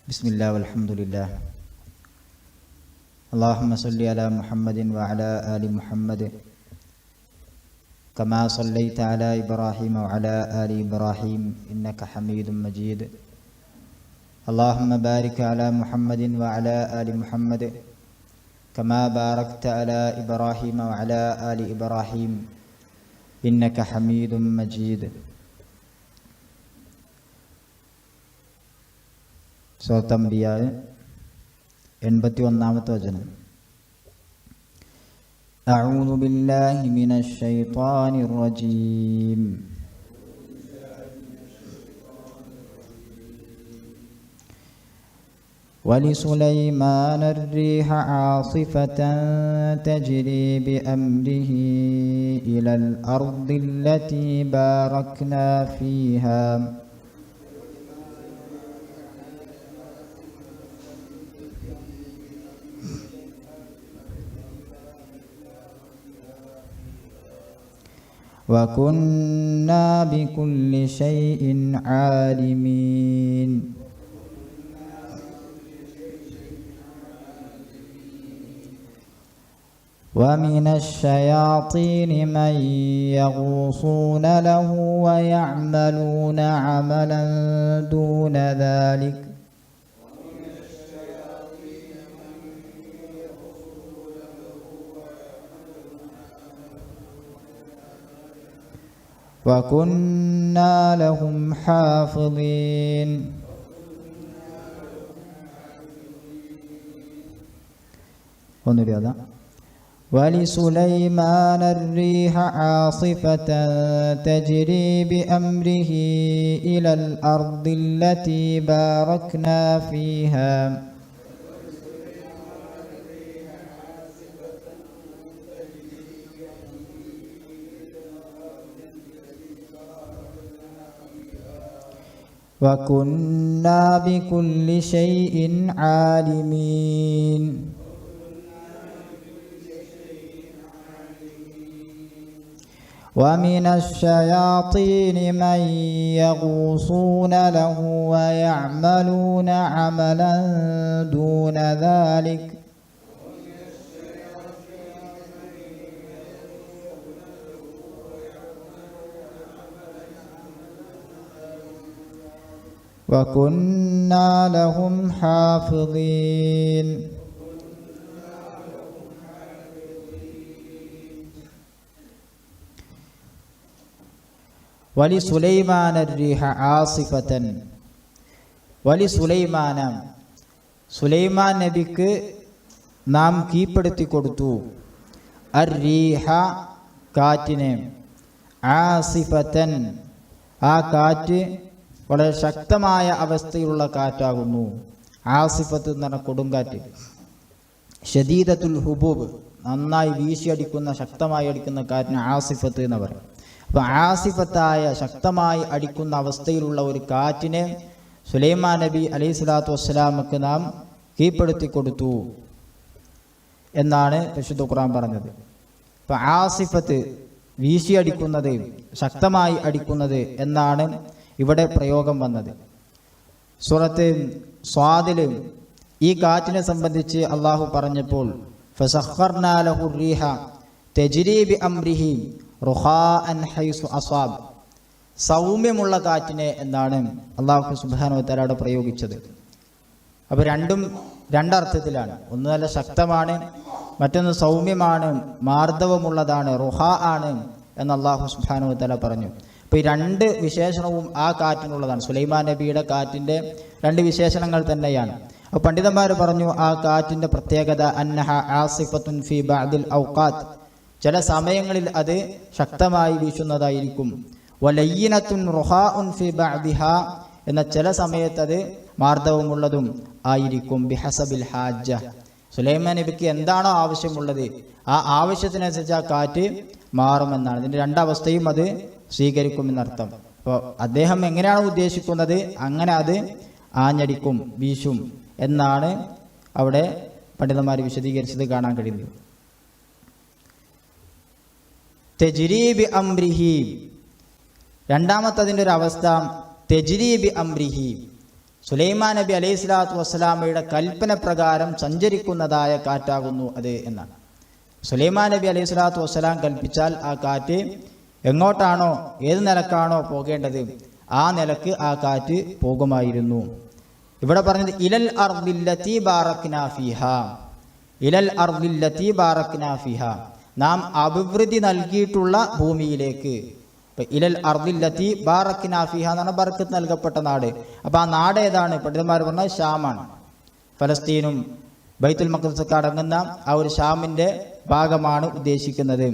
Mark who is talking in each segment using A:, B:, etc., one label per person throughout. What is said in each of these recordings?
A: ബിസ്മില്ലാ വൽഹംദുലില്ലാ. അല്ലാഹുമ്മ സ്വല്ലി അലാ മുഹമ്മദിൻ വഅലാ ആലി മുഹമ്മദ് കമാ സ്വല്ലൈത അലാ ഇബ്രാഹീമ വഅലാ ആലി ഇബ്രാഹീം ഇന്നക ഹമീദും മജീദ്. അല്ലാഹുമ്മ ബാരിക് അലാ മുഹമ്മദിൻ വഅലാ ആലി മുഹമ്മദ് കമാ ബാറക്ത അലാ ഇബ്രാഹീമ വഅലാ ആലി ഇബ്രാഹീം ഇന്നക ഹമീദും മജീദ്. സൂറത്തുൽ അംബിയാ 81-ാമത്തെ വചനം. അഊദു ബില്ലാഹി മിനശ് ശൈത്വാനിർ റജീം. വലിസുലൈമാന الريح عاصفة تجري بأمره إلى الأرض التي باركنا فيها وكنا بكل شيء عالمين. ومن الشياطين من يغوصون له ويعملون عملا دون ذلك وكنا لهم حافظين. ولسليمان الريح عاصفة تجري بأمره إلى الأرض التي باركنا فيها وكنا بكل شيء عالمين. ومن الشياطين من يغوصون له ويعملون عملا دون ذلك وكنا لهم حافظين. വലിസുലൈമാന الريح عاصفة. വലിസുലൈമാന, സുലൈമാൻ നബിക്ക് നാം കീഴ്പ്പെടുത്തി കൊടുത്തു الريح കാറ്റിനെ, ആസിഫത്തൻ ആ കാറ്റ് വളരെ ശക്തമായ അവസ്ഥയിലുള്ള കാറ്റാകുന്നു. ആസിഫത്ത് എന്ന് പറഞ്ഞ കൊടുങ്കാറ്റ്. ഷദീദത്തുൽ ഹുബൂബ് നന്നായി വീശിയടിക്കുന്ന ശക്തമായി അടിക്കുന്ന കാറ്റിന് ആസിഫത്ത് എന്ന് പറയും. അപ്പം ആസിഫത്തായ ശക്തമായി അടിക്കുന്ന അവസ്ഥയിലുള്ള ഒരു കാറ്റിനെ സുലൈമാൻ നബി അലൈഹി സ്വലാത്തു വസ്സലാമക്ക് നാം കീഴ്പ്പെടുത്തി കൊടുത്തു എന്നാണ് പരിശുദ്ധ ഖുർആൻ പറഞ്ഞത്. അപ്പം ആസിഫത്ത് വീശിയടിക്കുന്നത്, ശക്തമായി അടിക്കുന്നത് എന്നാണ് ഇവിടെ പ്രയോഗം വന്നത്. സൂറത്ത് സ്വാദില് ഈ കാറ്റിനെ സംബന്ധിച്ച് അള്ളാഹു പറഞ്ഞപ്പോൾ ഫസഖർനാ ലഹു റീഹ തജ്രീ ബിഅംരിഹി റുഖാഅൻ ഹൈസു അസ്വാബ്, സൗമ്യമുള്ള കാറ്റിനെ എന്നാണ് അള്ളാഹു സുബ്ഹാനഹു വ തആല പ്രയോഗിച്ചത്. അപ്പോൾ രണ്ടർത്ഥത്തിലാണ്. ഒന്ന് നല്ല ശക്തമാണ്, മറ്റൊന്ന് സൗമ്യമാണ്, മാർദ്ദവമുള്ളതാണ്, റുഹാ ആണ് എന്ന് അള്ളാഹു സുബ്ഹാനഹു വ തആല പറഞ്ഞു. അപ്പോൾ ഈ രണ്ട് വിശേഷണവും ആ കാറ്റിനുള്ളതാണ്. സുലൈമാൻ നബിയുടെ കാറ്റിൻ്റെ രണ്ട് വിശേഷണങ്ങൾ തന്നെയാണ്. അപ്പോൾ പണ്ഡിതന്മാർ പറഞ്ഞു ആ കാറ്റിൻ്റെ പ്രത്യേകത അന്നഹ ആസിഫത്തുൻ ഫി ബഅദിൽ ഔഖാത്ത്, ചില സമയങ്ങളിൽ അത് ശക്തമായി വീശുന്നതായിരിക്കും. വലയ്യിനത്തുൻ റുഹാഉൻ ഫി ബഅദിഹാ, എന്ന ചില സമയത്ത് അത് മാർദ്ദവമുള്ളതും ആയിരിക്കും. ബിഹസബിൽ ഹാജ, സുലൈമാൻ നബിക്ക് എന്താണോ ആവശ്യമുള്ളത് ആ ആവശ്യത്തിനനുസരിച്ച് ആ കാറ്റ് മാറുമെന്നാണ്. ഇതിൻ്റെ രണ്ടവസ്ഥയും അത് സ്വീകരിക്കുമെന്നർത്ഥം. അപ്പോൾ അദ്ദേഹം എങ്ങനെയാണ് ഉദ്ദേശിക്കുന്നത് അങ്ങനെ അത് ആഞ്ഞടിക്കും, വീശും എന്നാണ് അവിടെ പണ്ഡിതന്മാർ വിശദീകരിച്ചത് കാണാൻ കഴിയുന്നത്. തെജ്രീബി അംരിഹി, രണ്ടാമത്തതിൻ്റെ ഒരു അവസ്ഥ തെജ്രീബി അംരിഹി, സുലൈമാൻ നബി അലൈഹി സ്വലാത്തു വസ്സലാമയുടെ കൽപ്പന പ്രകാരം സഞ്ചരിക്കുന്നതായ കാറ്റാകുന്നു അത് എന്നാണ്. സുലൈമാൻ നബി അലൈഹി സ്വലാത്തു വസ്സലാം കൽപ്പിച്ചാൽ ആ കാറ്റ് എങ്ങോട്ടാണോ ഏത് നിലക്കാണോ പോകേണ്ടത് ആ നിലക്ക് ആ കാറ്റ് പോകുമായിരുന്നു. ഇവിടെ പറഞ്ഞത് ഇലൽ അർദില്ലതി ബാറക്നാ ഫീഹാ, ഇലൽ അർദില്ലതി ബാറക്നാ ഫീഹാ, നാം അഭിവൃദ്ധി നൽകിയിട്ടുള്ള ഭൂമിയിലേക്ക്. ഇപ്പം ഇലൽ അർദില്ലതി ബാറക്നാ ഫീഹാ എന്നാണ് ബർക്കത്ത് നൽകപ്പെട്ട നാട്. അപ്പം ആ നാട് ഏതാണ്? പണ്ഡിതന്മാർ പറഞ്ഞാൽ ഷാമാണ്. ഫലസ്തീനും ബൈത്തുൽ മഖ്ദിസൊക്കെ അടങ്ങുന്ന ആ ഒരു ഷാമിൻ്റെ ഭാഗമാണ് ഉദ്ദേശിക്കുന്നത്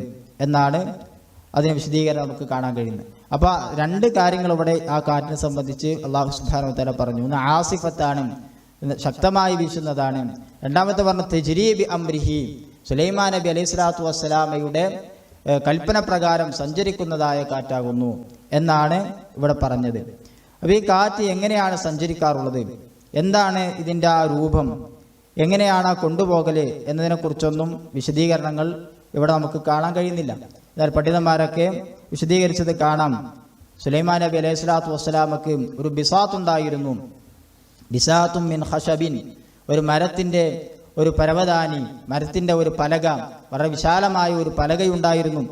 A: എന്നാണ് അതിന് വിശദീകരണം നമുക്ക് കാണാൻ കഴിയുന്നത്. അപ്പോൾ രണ്ട് കാര്യങ്ങൾ ഇവിടെ ആ കാറ്റിനെ സംബന്ധിച്ച് അള്ളാഹു സുബ്ഹാനഹു വ തആല പറഞ്ഞു. ഒന്ന് ആസിഫത്താണ്, ശക്തമായി വീശുന്നതാണ്. രണ്ടാമത്തെ പറഞ്ഞ തജ്രീബി അംരിഹി, സുലൈമാൻ നബി അലൈഹി സ്വലാത്തു വസ്സലാമയുടെ കൽപ്പന പ്രകാരം സഞ്ചരിക്കുന്നതായ കാറ്റാകുന്നു എന്നാണ് ഇവിടെ പറഞ്ഞത്. അപ്പോൾ ഈ കാറ്റ് എങ്ങനെയാണ് സഞ്ചരിക്കാറുള്ളത്, എന്താണ് ഇതിൻ്റെ ആ രൂപം, എങ്ങനെയാണ് കൊണ്ടുപോകല് എന്നതിനെക്കുറിച്ചൊന്നും വിശദീകരണങ്ങൾ ഇവിടെ നമുക്ക് കാണാൻ കഴിയുന്നില്ല. എന്നാൽ പണ്ഡിതന്മാരൊക്കെ വിശദീകരിച്ചത് കാണാം. സുലൈമാൻ നബി അലൈഹി സ്വലാത്തു വസ്സലാമക്ക് ഒരു ബിസാത്തുണ്ടായിരുന്നു. ബിസാത്തും മിൻ ഖശബിൻ, ഒരു മരത്തിൻ്റെ ഒരു പരവതാനി, മരത്തിൻ്റെ ഒരു പലക, വളരെ വിശാലമായ ഒരു പലകയുണ്ടായിരുന്നു.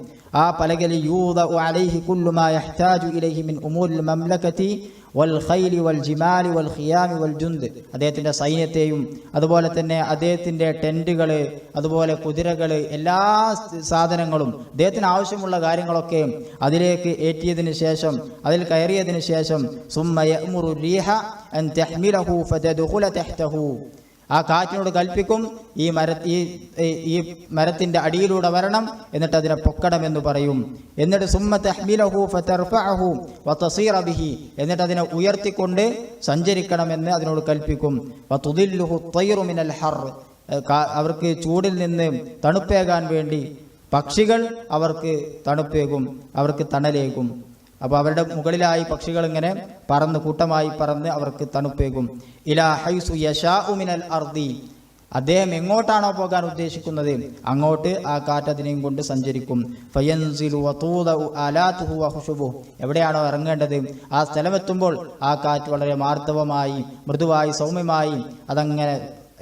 A: ആ പലകയിൽ യൂദഉ അലൈഹി കുല്ലു മാ യഹ്താജു ഇലൈഹി മിൻ ഉമൂരിൽ മംലകതി വൽ ഖൈലി വൽ ജിമാലി വൽ ഖിയാമി വൽ ജുന്ദ്, അദ്ദേഹത്തിൻ്റെ സൈന്യത്തെയും അതുപോലെ തന്നെ അദ്ദേഹത്തിൻ്റെ ടെൻറ്റുകൾ, അതുപോലെ കുതിരകൾ, എല്ലാ സാധനങ്ങളും അദ്ദേഹത്തിന് ആവശ്യമുള്ള കാര്യങ്ങളൊക്കെ അതിലേക്ക് ഏറ്റിയതിന് ശേഷം, അതിൽ കയറിയതിന് ശേഷം സുമ്മ യഅ്മുറു റീഹ അൻ തഹ്മിലഹു ഫതദ്ഖുല തഹ്തഹു, ആ കാറ്റിനോട് കൽപ്പിക്കും ഈ മരത്തിൻ്റെ അടിയിലൂടെ വരണം, എന്നിട്ട് അതിനെ പൊക്കണമെന്ന് പറയും. എന്നിട്ട് സുമ്മ തഹ്മിലഹു ഫതർഫഅഹു വതസീറ ബിഹി, എന്നിട്ട് അതിനെ ഉയർത്തിക്കൊണ്ട് സഞ്ചരിക്കണമെന്ന് അതിനോട് കൽപ്പിക്കും. വതുദില്ലുഹു തയ്റു മിനൽ ഹർ, അവർക്ക് ചൂടിൽ നിന്ന് തണുപ്പേകാൻ വേണ്ടി പക്ഷികൾ അവർക്ക് തണുപ്പേകും, അവർക്ക് തണലേകും. അപ്പോൾ അവരുടെ മുകളിലായി പക്ഷികൾ ഇങ്ങനെ പറന്ന് കൂട്ടമായി പറന്ന് അവർക്ക് തണുപ്പേകും. ഇലാ ഹൈസു യശാഉ മിനൽ അർദി, അദ്ദേഹം എങ്ങോട്ടാണോ പോകാൻ ഉദ്ദേശിക്കുന്നത് അങ്ങോട്ട് ആ കാറ്റ് അതിനെയും കൊണ്ട് സഞ്ചരിക്കും. ഫയൻസിലു വതൂദഉ ആലാതുഹു വഖുശുബുഹു, എവിടെയാണോ ഇറങ്ങേണ്ടത് ആ സ്ഥലമെത്തുമ്പോൾ ആ കാറ്റ് വളരെ മാർദ്ദവമായി മൃദുവായി സൗമ്യമായി അതങ്ങനെ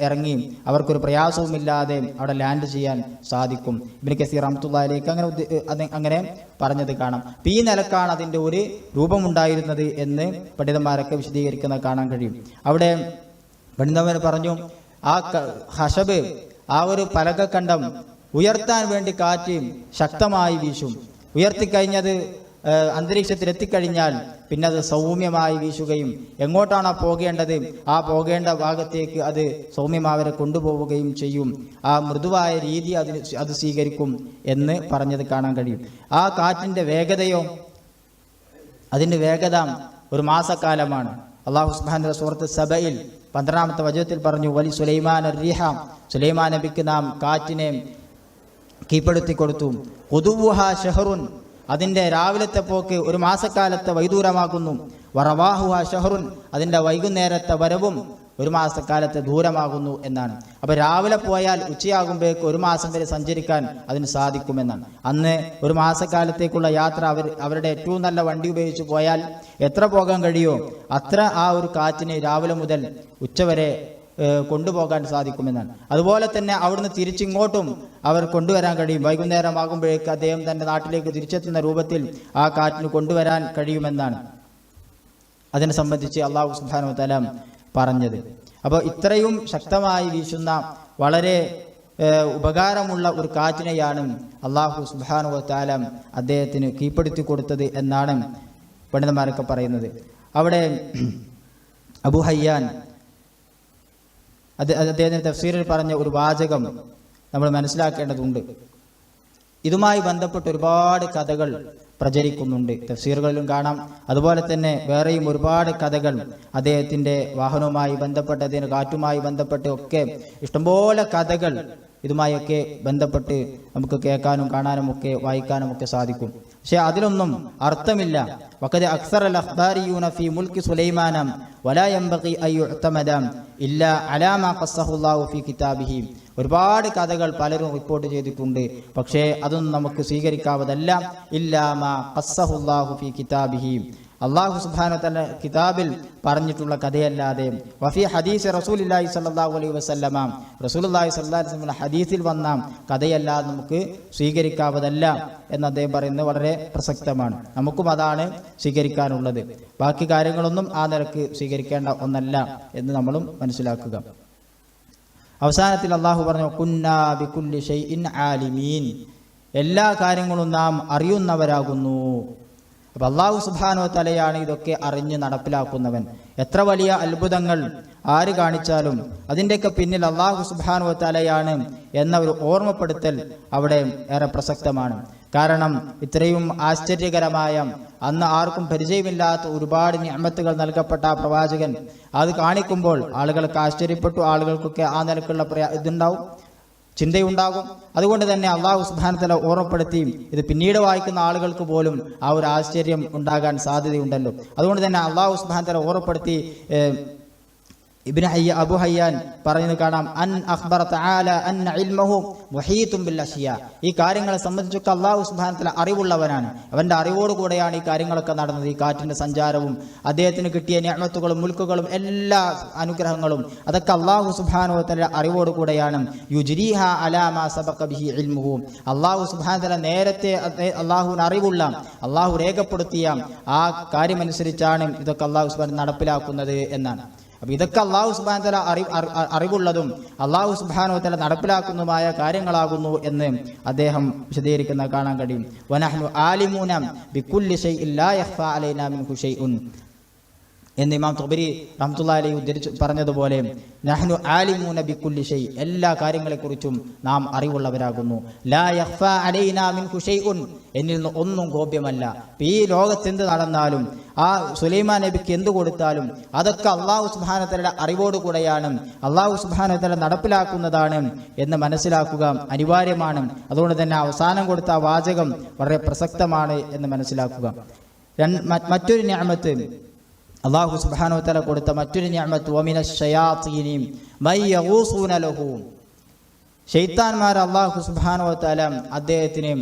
A: ഇറങ്ങി അവർക്കൊരു പ്രയാസവുമില്ലാതെ അവിടെ ലാൻഡ് ചെയ്യാൻ സാധിക്കും. ഇബ്നു കസീർ റഹ്മത്തുള്ളാഹി അലൈഹി അങ്ങനെ പറഞ്ഞത് കാണാം. ഈ നിലക്കാണ് അതിൻ്റെ ഒരു രൂപമുണ്ടായിരുന്നത് എന്ന് പണ്ഡിതന്മാരൊക്കെ വിശദീകരിക്കുന്നത് കാണാൻ കഴിയും. അവിടെ പണ്ഡിതന്മാർ പറഞ്ഞു, ആ ഹഷബ്, ആ ഒരു പലകക്കണ്ടം ഉയർത്താൻ വേണ്ടി കാറ്റ് ശക്തമായി വീശും. ഉയർത്തിക്കഴിഞ്ഞത് അന്തരീക്ഷത്തിൽ എത്തിക്കഴിഞ്ഞാൽ പിന്നെ അത് സൗമ്യമായി വീശുകയും എങ്ങോട്ടാണോ പോകേണ്ടത് ആ പോകേണ്ട ഭാഗത്തേക്ക് അത് സൗമ്യമാവരെ കൊണ്ടുപോവുകയും ചെയ്യും. ആ മൃദുവായ രീതി അത് സ്വീകരിക്കും എന്ന് പറഞ്ഞത് കാണാൻ കഴിയും. ആ കാറ്റിൻ്റെ വേഗതയോ, അതിൻ്റെ വേഗത ഒരു മാസക്കാലമാണ്. അല്ലാഹു സുബ്ഹാനഹു വ തആല സൂറത്ത് സബയിൽ 12-ാമത്തെ വചനത്തിൽ പറഞ്ഞു, വലി സുലൈമാൻ റിഹ, സുലൈമാൻ നബിക്ക് നാം കാറ്റിനെ കീഴ്പ്പെടുത്തി കൊടുത്തു. ഖുദുവുഹ ഷഹറുൻ, അതിൻ്റെ രാവിലത്തെ പോക്ക് ഒരു മാസക്കാലത്തെ വൈദൂരമാകുന്നു. വറവാഹുഹ ഷഹറുൻ, അതിൻ്റെ വൈകുന്നേരത്തെ വരവും ഒരു മാസക്കാലത്തെ ദൂരമാകുന്നു എന്നാണ്. അപ്പോൾ രാവിലെ പോയാൽ ഉച്ചയാകുമ്പോഴേക്ക് ഒരു മാസം വരെ സഞ്ചരിക്കാൻ അതിന് സാധിക്കുമെന്നാണ്. അന്ന് ഒരു മാസക്കാലത്തേക്കുള്ള യാത്ര അവരുടെ ഏറ്റവും നല്ല വണ്ടി ഉപയോഗിച്ച് പോയാൽ എത്ര പോകാൻ കഴിയുമോ അത്ര ആ ഒരു കാറ്റിന് രാവിലെ മുതൽ ഉച്ചവരെ കൊണ്ടുപോകാൻ സാധിക്കുമെന്നാണ്. അതുപോലെ തന്നെ അവിടുന്ന് തിരിച്ചിങ്ങോട്ടും അവർ കൊണ്ടുവരാൻ കഴിയും. വൈകുന്നേരം ആകുമ്പോഴേക്ക് അദ്ദേഹം തൻ്റെ നാട്ടിലേക്ക് തിരിച്ചെത്തുന്ന രൂപത്തിൽ ആ കാറ്റിന് കൊണ്ടുവരാൻ കഴിയുമെന്നാണ് അതിനെ സംബന്ധിച്ച് അല്ലാഹു സുബ്ഹാനഹു വ തആല പറഞ്ഞത്. അപ്പോൾ ഇത്രയും ശക്തമായി വീശുന്ന വളരെ ഉപകാരമുള്ള ഒരു കാറ്റിനെയാണ് അല്ലാഹു സുബ്ഹാനഹു വ തആല അദ്ദേഹത്തിന് കീഴ്പ്പെടുത്തി കൊടുത്തത് എന്നാണ് പണ്ഡിതന്മാരൊക്കെ പറയുന്നത്. അവിടെ അബൂ ഹയ്യാൻ അദ്ദേഹത്തിൻ്റെ തഫ്സീറിൽ പറഞ്ഞ ഒരു വാചകം നമ്മൾ മനസ്സിലാക്കേണ്ടതുണ്ട്. ഇതുമായി ബന്ധപ്പെട്ട് ഒരുപാട് കഥകൾ പ്രചരിക്കുന്നുണ്ട്, തഫ്സീറുകളിലും കാണാം. അതുപോലെ തന്നെ വേറെയും ഒരുപാട് കഥകൾ അദ്ദേഹത്തിൻ്റെ വാഹനവുമായി ബന്ധപ്പെട്ട്, അതിൻ്റെ കാറ്റുമായി ബന്ധപ്പെട്ട് ഒക്കെ ഇഷ്ടംപോലെ കഥകൾ ഇതുമായൊക്കെ ബന്ധപ്പെട്ട് നമുക്ക് കേൾക്കാനും കാണാനും ഒക്കെ വായിക്കാനും ഒക്കെ സാധിക്കും. പക്ഷെ അതിലൊന്നും അർത്ഥമില്ല. വഖദ് അക്സറൽ അഖ്ബാരിയൂന ഫീ മുൽക്കി സുലൈമാന വലാ യംബഗി അൻ യുഅ്തമദ ഇല്ലാ അലാ മാ ഖസ്സഹുല്ലാഹു ഫീ കിതാബിഹി. ഒരുപാട് കഥകൾ പലരും റിപ്പോർട്ട് ചെയ്തിട്ടുണ്ട്, പക്ഷേ അതൊന്നും നമുക്ക് സ്വീകരിക്കാവതല്ല. ഇല്ലാ മാ ഖസ്സഹുല്ലാഹു ഫീ കിതാബിഹി, അല്ലാഹു സുബ്ഹാനഹു വതആല കിതാബിൽ പറഞ്ഞിട്ടുള്ള കഥയല്ലാതെ വഫി ഹദീസ് റസൂലുള്ളാഹി സ്വല്ലല്ലാഹു അലൈഹി വസല്ലമ റസൂലുള്ളാഹി സ്വല്ലല്ലാഹു അലൈഹി വസല്ലം ഹദീസിൽ വന്ന കഥയല്ലാതെ നമുക്ക് സ്വീകരിക്കാവതല്ല എന്ന് അദ്ദേഹം പറയുന്നത് വളരെ പ്രസക്തമാണ്. നമുക്കും അതാണ് സ്വീകരിക്കാനുള്ളത്. ബാക്കി കാര്യങ്ങളൊന്നും ആ നിലക്ക് സ്വീകരിക്കേണ്ട ഒന്നല്ല എന്ന് നമ്മളും മനസ്സിലാക്കുക. അവസാനത്തിൽ അല്ലാഹു പറഞ്ഞു കുന്നാ ബികുല്ലി ഷൈഇൻ ആലിമീൻ, എല്ലാ കാര്യങ്ങളും നാം അറിയുന്നവരാകുന്നു. അപ്പം അല്ലാഹു സുബ്ഹാനഹു വ തആലയാണ് ഇതൊക്കെ അറിഞ്ഞ് നടപ്പിലാക്കുന്നവൻ. എത്ര വലിയ അത്ഭുതങ്ങൾ ആര് കാണിച്ചാലും അതിൻ്റെയൊക്കെ പിന്നിൽ അല്ലാഹു സുബ്ഹാനഹു വ തആലയാണ് എന്ന ഒരു ഓർമ്മപ്പെടുത്തൽ അവിടെ ഏറെ പ്രസക്തമാണ്. കാരണം ഇത്രയും ആശ്ചര്യകരമായ, അന്ന് ആർക്കും പരിചയമില്ലാത്ത ഒരുപാട് നിഅമത്തുകൾ നൽകപ്പെട്ട ആ പ്രവാചകൻ അത് കാണിക്കുമ്പോൾ ആളുകൾക്ക് ആശ്ചര്യപ്പെട്ടു. ആളുകൾക്കൊക്കെ ആ നിലക്കുള്ള ഇതുണ്ടാവും, ചിന്തയുണ്ടാകും. അതുകൊണ്ട് തന്നെ അല്ലാഹു സുബ്ഹാനഹു വ തആല ഓർമ്മപ്പെടുത്തി ഇത് പിന്നീട് വായിക്കുന്ന ആളുകൾക്ക് പോലും ആ ഒരു ആശ്ചര്യം ഉണ്ടാകാൻ സാധ്യതയുണ്ടല്ലോ. അതുകൊണ്ട് തന്നെ അല്ലാഹു സുബ്ഹാനഹു വ തആല ഓർമ്മപ്പെടുത്തി അബു ഹയ്യാൻ പറയുന്നത് കാണാം, അൻ അഖ്ബറ തആല അന്ന ഇൽമഹു മുഹീതുൻ ബിൽ അഷ്യാ. ഈ കാര്യങ്ങളെ സംബന്ധിച്ചൊക്കെ അല്ലാഹു സുബ്ഹാനഹു വ തആല അറിവുള്ളവനാണ്. അവന്റെ അറിവോട് കൂടെയാണ് ഈ കാര്യങ്ങളൊക്കെ നടന്നത്. ഈ കാറ്റിന്റെ സഞ്ചാരവും അദ്ദേഹത്തിന് കിട്ടിയ നിഅമത്തുകളും മുൽക്കുകളും എല്ലാ അനുഗ്രഹങ്ങളും അതൊക്കെ അല്ലാഹു സുബ്ഹാനഹു വ തആല അറിവോട് കൂടെയാണ്. യുജ്രീഹ അലാ മാ സബഖ ബിഹി ഇൽമുഹു. അല്ലാഹു സുബ്ഹാനഹു വ തആല നേരത്തെ അല്ലാഹുവിന് അറിവുള്ള, അല്ലാഹു രേഖപ്പെടുത്തിയ ആ കാര്യമനുസരിച്ചാണ് ഇതൊക്കെ അല്ലാഹു സുബ്ഹാനഹു നടപ്പിലാക്കുന്നത് എന്നാണ്. അപ്പൊ ഇതൊക്കെ അല്ലാഹു സുബ്ഹാനഹു വ തആല അറിവുള്ളതും അല്ലാഹു സുബ്ഹാനഹു വ തആല നടപ്പിലാക്കുന്നതുമായ കാര്യങ്ങളാകുന്നു എന്ന് അദ്ദേഹം വിശദീകരിക്കുന്ന കാണാൻ കഴിയും. വനഹ്നു ആലിമൂന ബികുല്ലി ഷൈഇൻ ലാ യഖ്ഫാ അലൈനാ മിൻഹു ഷൈഉൻ എന്ന് ഇമാം തുബരി റഹ്മത്തുള്ളാഹി അലൈഹി ഉദ്ധരിച്ചു പറഞ്ഞതുപോലെ നഹ്നു ആലിമൂന ബികുല്ലി ഷൈ, എല്ലാ കാര്യങ്ങളെക്കുറിച്ചും നാം അറിവുള്ളവരാകുന്നു. ലാ യഖ്ഫാ അലൈനാ മിൻഹു ഷൈഉൻ, എന്നിൽ നിന്ന് ഒന്നും ഗോപ്യമല്ല. ഈ ലോകത്ത് എന്ത് നടന്നാലും ആ സുലൈമാൻ നബിക്ക് എന്ത് കൊടുത്താലും അതൊക്കെ അല്ലാഹു സുബ്ഹാനഹു വ തആലയുടെ അറിവോട് കൂടെയാണ്, അല്ലാഹു സുബ്ഹാനഹു വ തആല നടപ്പിലാക്കുന്നതാണ് എന്ന് മനസ്സിലാക്കുക അനിവാര്യമാണ്. അതുകൊണ്ട് തന്നെ അവസാനം കൊടുത്ത വാചകം വളരെ പ്രസക്തമാണ് എന്ന് മനസ്സിലാക്കുക. മറ്റൊരു നിഅമത്ത് അല്ലാഹു സുബ്ഹാനഹു വ തആല കൊടുത്ത മറ്റൊരു നിഅമത്ത് വമിനശ് ശയാത്തീനി മൻ യഗൂസൂന ലഹു. ശൈത്താൻമാർ അല്ലാഹു സുബ്ഹാനഹു വ തആല അദ്ദേഹത്തിന്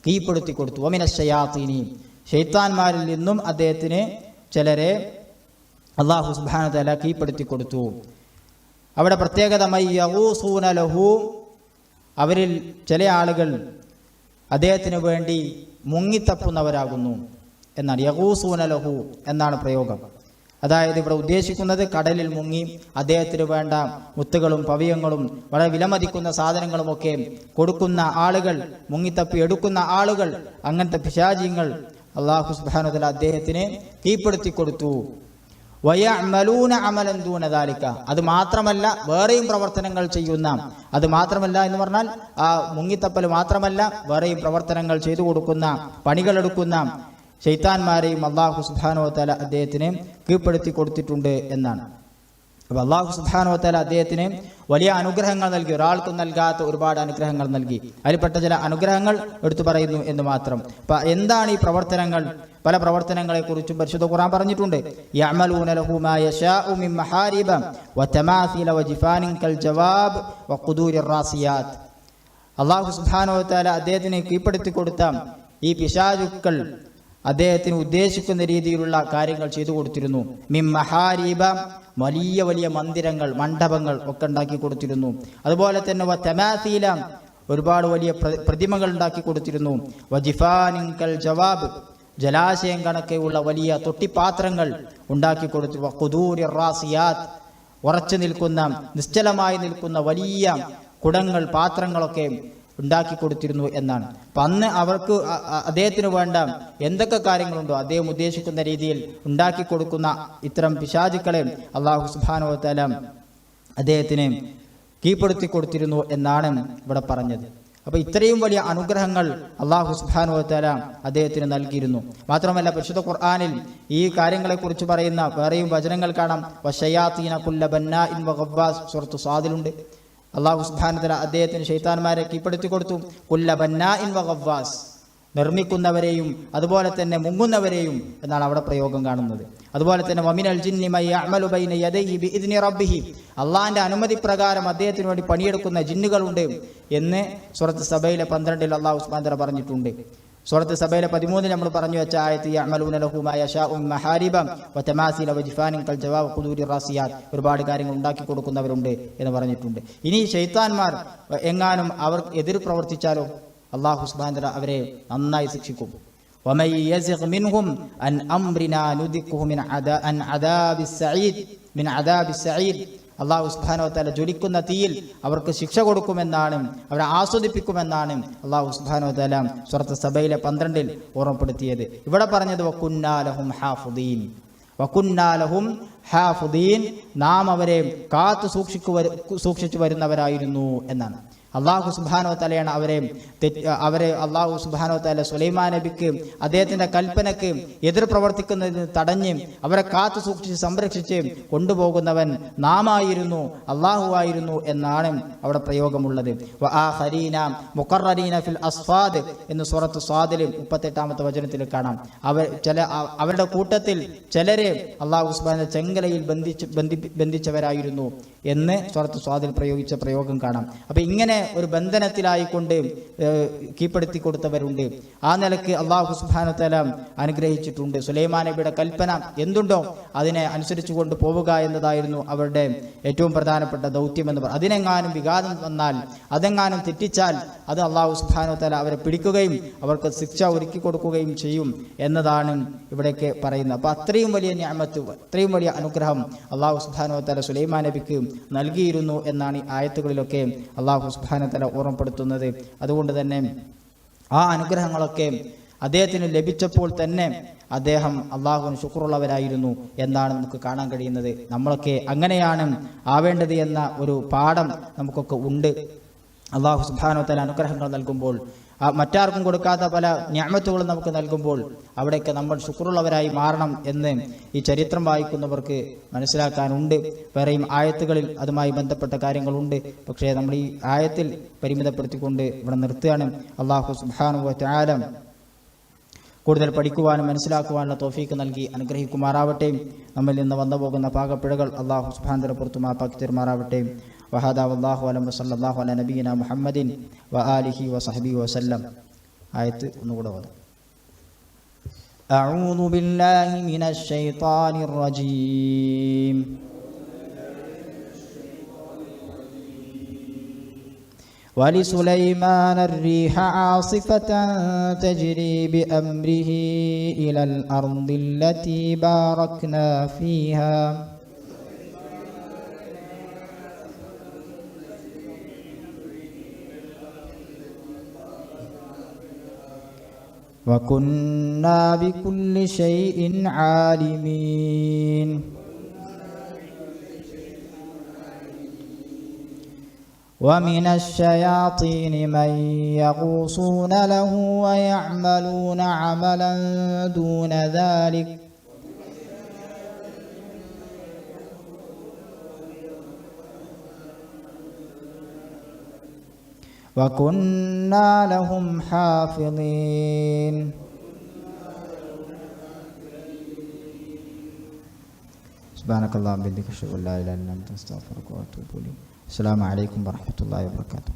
A: കീഴ്പ്പെടുത്തി കൊടുത്തു. വമിനശ് ശയാത്തീനി, ശൈത്താൻമാരിൽ നിന്നും അദ്ദേഹത്തിന് ചിലരെ അല്ലാഹു സുബ്ഹാനഹു വ തആല കീഴ്പ്പെടുത്തി കൊടുത്തു. അവിടെ പ്രത്യേകത മൻ യഗൂസൂന ലഹു, അവരിൽ ചില ആളുകൾ അദ്ദേഹത്തിന് വേണ്ടി മുങ്ങിത്തപ്പുന്നവരാകുന്നു എന്നാണ്. യഗൂസൂന ലഹു എന്നാണ് പ്രയോഗം. അതായത് ഇവിടെ ഉദ്ദേശിക്കുന്നത് കടലിൽ മുങ്ങി അദ്ദേഹത്തിന് വേണ്ട മുത്തുകളും പവിയങ്ങളും വളരെ വിലമതിക്കുന്ന സാധനങ്ങളുമൊക്കെ കൊടുക്കുന്ന ആളുകൾ, മുങ്ങിത്തപ്പി എടുക്കുന്ന ആളുകൾ, അങ്ങനത്തെ പിശാചിങ്ങൾ അല്ലാഹു സുബ്ഹാനഹു വ തആല അദ്ദേഹത്തിന് കീഴ്പ്പെടുത്തി കൊടുത്തു. വയഅമലൂന അമലൻ ദൂന ദാലിക, അത് മാത്രമല്ല വേറെയും പ്രവർത്തനങ്ങൾ ചെയ്യുന്ന, അത് മാത്രമല്ല എന്ന് പറഞ്ഞാൽ ആ മുങ്ങിത്തപ്പൽ മാത്രമല്ല വേറെയും പ്രവർത്തനങ്ങൾ ചെയ്തു കൊടുക്കുന്ന, പണികളെടുക്കുന്ന ശൈത്താന്മാരെയും അല്ലാഹു സുബ്ഹാനഹു വ തആല അദ്ദേഹത്തിന് കീഴ്പ്പെടുത്തി കൊടുത്തിട്ടുണ്ട് എന്നാണ്. അപ്പോൾ അല്ലാഹു സുബ്ഹാനഹു വ തആല അദ്ദേഹത്തിന് വലിയ അനുഗ്രഹങ്ങൾ നൽകി, ഒരാൾക്കും നൽകാത്ത ഒരുപാട് അനുഗ്രഹങ്ങൾ നൽകി. അതിൽപ്പെട്ട ചില അനുഗ്രഹങ്ങൾ എടുത്തു പറയുന്നു എന്ന് മാത്രം. അപ്പം എന്താണ് ഈ പ്രവർത്തനങ്ങൾ? പല പ്രവർത്തനങ്ങളെക്കുറിച്ചും പരിശുദ്ധ ഖുർആൻ പറഞ്ഞിട്ടുണ്ട്. യഅമലൂന ലഹു മാ യശാഉ മിൻ മഹാരിബ വതമാസില വജിഫാനിൻ കൽ ജവാബ് വഖുദൂരിർ റാസിയാത്ത്. അല്ലാഹു സുബ്ഹാനഹു വ തആല അദ്ദേഹത്തിന് കീഴ്പ്പെടുത്തി കൊടുത്ത ഈ പിശാചുക്കൾ അദ്ദേഹത്തിന് ഉദ്ദേശിക്കുന്ന രീതിയിലുള്ള കാര്യങ്ങൾ ചെയ്തു കൊടുത്തിരുന്നു. മിൻ മഹാരിബ, വലിയ വലിയ മന്ദിരങ്ങൾ, മണ്ഡപങ്ങൾ ഒക്കെ ഉണ്ടാക്കി കൊടുത്തിരുന്നു. അതുപോലെ തന്നെ വതമാസീല, ഒരുപാട് വലിയ പ്രതിമകൾ ഉണ്ടാക്കി കൊടുത്തിരുന്നു. വജിഫാനിൻ കൽ ജവാബ്, ജലാശയം കണക്കെയുള്ള വലിയ തൊട്ടിപ്പാത്രങ്ങൾ ഉണ്ടാക്കി കൊടുത്തു. വഖുദൂരിർ റാസിയാത്ത്, ഉറച്ചു നിൽക്കുന്ന, നിശ്ചലമായി നിൽക്കുന്ന വലിയ കുടങ്ങൾ, പാത്രങ്ങളൊക്കെ ഉണ്ടാക്കി കൊടുത്തിരുന്നു എന്നാണ്. അപ്പം അന്ന് അവർക്ക് അദ്ദേഹത്തിന് വേണ്ട എന്തൊക്കെ കാര്യങ്ങളുണ്ടോ അദ്ദേഹം ഉദ്ദേശിക്കുന്ന രീതിയിൽ ഉണ്ടാക്കി കൊടുക്കുന്ന ഇത്തരം പിശാചുക്കളെ അല്ലാഹു സുബ്ഹാനഹു വ തആല അദ്ദേഹത്തിന് കീഴ്പ്പെടുത്തി കൊടുത്തിരുന്നു എന്നാണ് ഇവിടെ പറഞ്ഞത്. അപ്പോൾ ഇത്രയും വലിയ അനുഗ്രഹങ്ങൾ അല്ലാഹു സുബ്ഹാനഹു വ തആല അദ്ദേഹത്തിന് നൽകിയിരുന്നു. മാത്രമല്ല പരിശുദ്ധ ഖുർആനിൽ ഈ കാര്യങ്ങളെക്കുറിച്ച് പറയുന്ന വേറെയും വചനങ്ങൾ കാണാം. വശയാത്തീന കുല്ല ബന്നാഇൻ വഗവ്വാസ്, സൂറത്ത് സ്വാദിലുണ്ട്. അല്ലാഹു സുബ്ഹാനഹു വ തആല അദ്ദേഹത്തിന് ശൈത്താന്മാരെ കീഴ്പ്പെടുത്തി കൊടുത്തു. കുല്ല ബന്നാഇൻ വഗവ്വാസ്, നിർമ്മിക്കുന്നവരെയും അതുപോലെ തന്നെ മുങ്ങുന്നവരെയും എന്നാണ് അവിടെ പ്രയോഗം കാണുന്നത്. അതുപോലെ തന്നെ വമിനൽ ജിന്നി മൻ യഅമലു ബൈന യദൈഹി ബിഇദ്നി റബ്ബിഹി, അള്ളാഹിന്റെ അനുമതി പ്രകാരം അദ്ദേഹത്തിന് വേണ്ടി പണിയെടുക്കുന്ന ജിന്നുകളുണ്ട് എന്ന് സൂറത്ത് സബയിലെ 12 അല്ലാഹു സുബ്ഹാനഹു വ തആല പറഞ്ഞിട്ടുണ്ട്. സൂറത്ത് സബയിലെ 13 നമ്മൾ പറഞ്ഞു വെച്ച ആയത്ത് യഅമലൂന ലഹു മാ യശാഉ മിൻ മഹാരിബ വതമാസില വജിഫാനിൻ കൽ ജവാബ് ഖുദൂരി റാസിയാത്ത്, ഒരുപാട് കാര്യങ്ങൾ ഉണ്ടാക്കി കൊടുക്കുന്നവരുണ്ട് എന്ന് പറഞ്ഞിട്ടുണ്ട്. ഇനി ശൈത്താന്മാർ എങ്ങാനും അവർ എതിർ പ്രവർത്തിച്ചാലോ അല്ലാഹു സുബ്ഹാനഹു വ തആല അവരെ നന്നായി ശിക്ഷിക്കും. വമൻ യസിഗ് മിൻഹും അൻ അംറിനാ നുദിഖുഹു മിൻ അദാബിസ് സഈദ്, അല്ലാഹു സുബ്ഹാനഹു വ തആല ജ്വലിക്കുന്ന തീയിൽ അവർക്ക് ശിക്ഷ കൊടുക്കുമെന്നാണ്, അവരെ ആസ്വദിപ്പിക്കുമെന്നാണ് അല്ലാഹു സുബ്ഹാനഹു വ തആല സൂറത്ത് സബയിലെ 12 ഓർമ്മപ്പെടുത്തിയത്. ഇവിടെ പറഞ്ഞത് വകുന്നാ ലഹും ഹാഫിദീൻ, നാം അവരെ കാത്തു സൂക്ഷിച്ചു വരുന്നവരായിരുന്നു എന്നാണ്. അല്ലാഹു സുബ്ഹാനഹു വ തആലയാണ് അവരെ അല്ലാഹു സുബ്ഹാനഹു വ തആല സുലൈമാൻ നബിക്ക് അദ്ദേഹത്തിന്റെ കൽപ്പനയ്ക്ക് എതിർ പ്രവർത്തിക്കുന്നതിന് തടഞ്ഞ് അവരെ കാത്തു സൂക്ഷിച്ച് സംരക്ഷിച്ച് കൊണ്ടുപോകുന്നവൻ നാമായിരുന്നു, അല്ലാഹു ആയിരുന്നു എന്നാണ് അവിടെ പ്രയോഗമുള്ളത്. വആഖരീന മുഖറരീന ഫിൽ അസ്ഫാദ് എന്ന് സൂറത്ത് സ്വാദിൽ 38-ാമത്തെ വചനത്തിൽ കാണാം. അവരുടെ കൂട്ടത്തിൽ ചിലരെ അല്ലാഹു സുബ്ഹാനഹു ചെങ്കലയിൽ ബന്ധിച്ചവരായിരുന്നു എന്ന് സൂറത്ത് സ്വാദിൽ പ്രയോഗിച്ച പ്രയോഗം കാണാം. അപ്പൊ ഇങ്ങനെ ഒരു ബന്ധനത്തിലായിക്കൊണ്ട് കീഴ്പ്പെടുത്തി കൊടുത്തവരുണ്ട്. ആ നിലക്ക് അല്ലാഹു സുബ്ഹാനഹു വ തആല അനുഗ്രഹിച്ചിട്ടുണ്ട്. സുലൈമാൻ നബിയുടെ കൽപ്പന എന്തുണ്ടോ അതിനെ അനുസരിച്ചു കൊണ്ട് പോവുക എന്നതായിരുന്നു അവരുടെ ഏറ്റവും പ്രധാനപ്പെട്ട ദൗത്യമെന്ന് പറയും. അതിനെങ്ങാനും വിഘാതം വന്നാൽ, അതെങ്ങാനും തെറ്റിച്ചാൽ അത് അല്ലാഹു സുബ്ഹാനഹു വ തആല അവരെ പിടിക്കുകയും അവർക്ക് ശിക്ഷ ഒരുക്കി കൊടുക്കുകയും ചെയ്യും എന്നതാണ് ഇവിടേക്ക് പറയുന്നത്. അപ്പൊ അത്രയും വലിയ നിഅമത്ത്, അത്രയും വലിയ അനുഗ്രഹം അല്ലാഹു സുബ്ഹാനഹു വ തആല സുലൈമാൻ നബിക്ക് നൽകിയിരുന്നു എന്നാണ് ഈ ആയത്തുകളിലൊക്കെ അല്ലാഹു സുബ്ഹാനഹു വ തആല ഓർമ്മപ്പെടുത്തുന്നത്. അതുകൊണ്ട് തന്നെ ആ അനുഗ്രഹങ്ങളൊക്കെ അദ്ദേഹത്തിന് ലഭിച്ചപ്പോൾ തന്നെ അദ്ദേഹം അല്ലാഹുവിന് ശുക്റുള്ളവരായിരുന്നു എന്നാണ് നമുക്ക് കാണാൻ കഴിയുന്നത്. നമ്മളൊക്കെ അങ്ങനെയാണ് ആവേണ്ടത് എന്ന ഒരു പാഠം നമുക്കൊക്കെ ഉണ്ട്. അല്ലാഹു സുബ്ഹാനഹു വ തആല അനുഗ്രഹങ്ങൾ നൽകുമ്പോൾ, മറ്റാർക്കും കൊടുക്കാത്ത പല നിഅമത്തുകളും നമുക്ക് നൽകുമ്പോൾ അവിടേക്ക് നമ്മൾ ശുക്റുള്ളവരായി മാറണം എന്ന് ഈ ചരിത്രം വായിക്കുന്നവർക്ക് മനസ്സിലാക്കാനുണ്ട്. വേറെയും ആയത്തുകളിൽ അതുമായി ബന്ധപ്പെട്ട കാര്യങ്ങളുണ്ട്. പക്ഷേ നമ്മൾ ഈ ആയത്തിൽ പരിമിതപ്പെടുത്തിക്കൊണ്ട് ഇവിടെ നിർത്തുകയാണ്. അല്ലാഹു സുബ്ഹാനഹു വ തആല കൂടുതൽ പഠിക്കുവാനും മനസ്സിലാക്കുവാനുള്ള തൗഫീക്ക് നൽകി അനുഗ്രഹിക്കുമാറാവട്ടെ. നമ്മിൽ നിന്ന് വന്നു പോകുന്ന പാകപ്പിഴകൾ അല്ലാഹു സുബ്ഹാനഹു വ തആല പുറത്തു മാപ്പാക്കി തരുമാറാവട്ടെ. വഹദാ വല്ലാഹു അലം വസല്ലല്ലാഹു അലാ നബിയിനാ മുഹമ്മദിൻ വആലിഹി വസഹ്ബിഹി വസല്ലം. ആയത്ത് ഒന്നുകൂടെ ഓതാം. അഊദു ബില്ലാഹി മിനശ് ശൈത്വാനിർ റജീം. ولسليمان الريح عاصفة تجري بأمره إلى الأرض التي باركنا فيها وكنا بكل شيء عالمين. ومن الشياطين من يغوصون له ويعملون عملا دون ذلك وكنا لهم حافظين. سبحانك اللهم وبحمدك أشهد أن لا إله إلا أنت أستغفرك وأتوب إليك. السلام عليكم ورحمة الله وبركاته.